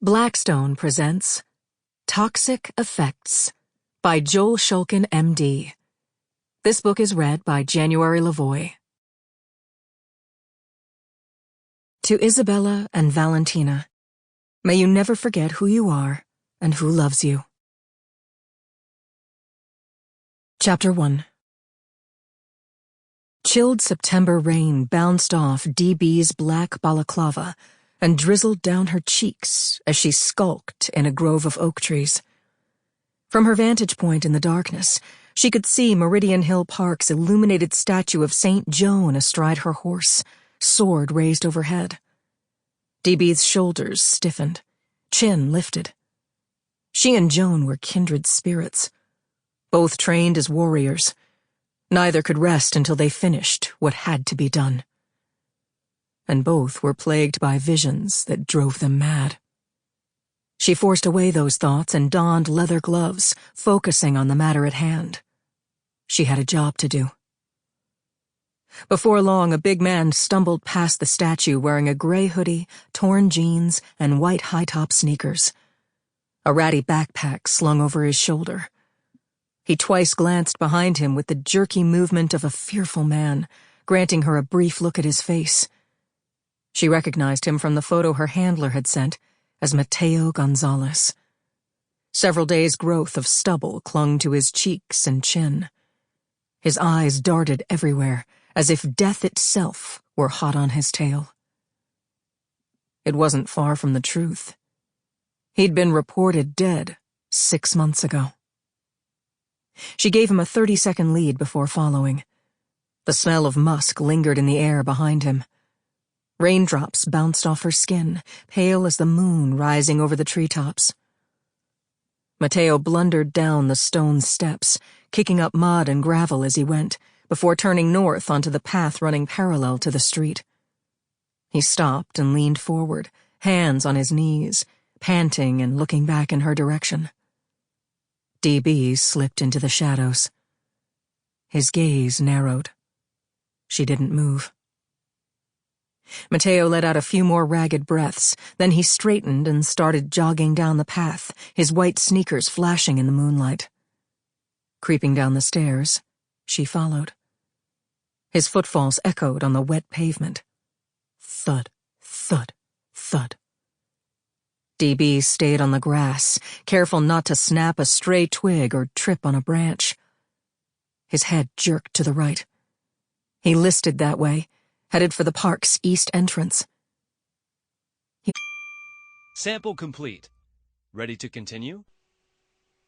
Blackstone presents Toxic Effects by Joel Shulkin, MD. This book is read by January Lavoy. To Isabella and Valentina, may you never forget who you are and who loves you. Chapter 1. Chilled September rain bounced off DB's black balaclava and drizzled down her cheeks as she skulked in a grove of oak trees. From her vantage point in the darkness, she could see Meridian Hill Park's illuminated statue of St. Joan astride her horse, sword raised overhead. DB's shoulders stiffened, chin lifted. She and Joan were kindred spirits, both trained as warriors. Neither could rest until they finished what had to be done. And both were plagued by visions that drove them mad. She forced away those thoughts and donned leather gloves, focusing on the matter at hand. She had a job to do. Before long, a big man stumbled past the statue wearing a gray hoodie, torn jeans, and white high-top sneakers. A ratty backpack slung over his shoulder. He twice glanced behind him with the jerky movement of a fearful man, granting her a brief look at his face. She recognized him from the photo her handler had sent as Mateo Gonzalez. Several days' growth of stubble clung to his cheeks and chin. His eyes darted everywhere, as if death itself were hot on his tail. It wasn't far from the truth. He'd been reported dead 6 months ago. She gave him a 30-second lead before following. The smell of musk lingered in the air behind him. Raindrops bounced off her skin, pale as the moon rising over the treetops. Mateo blundered down the stone steps, kicking up mud and gravel as he went, before turning north onto the path running parallel to the street. He stopped and leaned forward, hands on his knees, panting and looking back in her direction. DB slipped into the shadows. His gaze narrowed. She didn't move. Mateo let out a few more ragged breaths, then he straightened and started jogging down the path, his white sneakers flashing in the moonlight. Creeping down the stairs, she followed. His footfalls echoed on the wet pavement. Thud, thud, thud. DB stayed on the grass, careful not to snap a stray twig or trip on a branch. His head jerked to the right. He listed that way, headed for the park's east entrance. Sample complete. Ready to continue?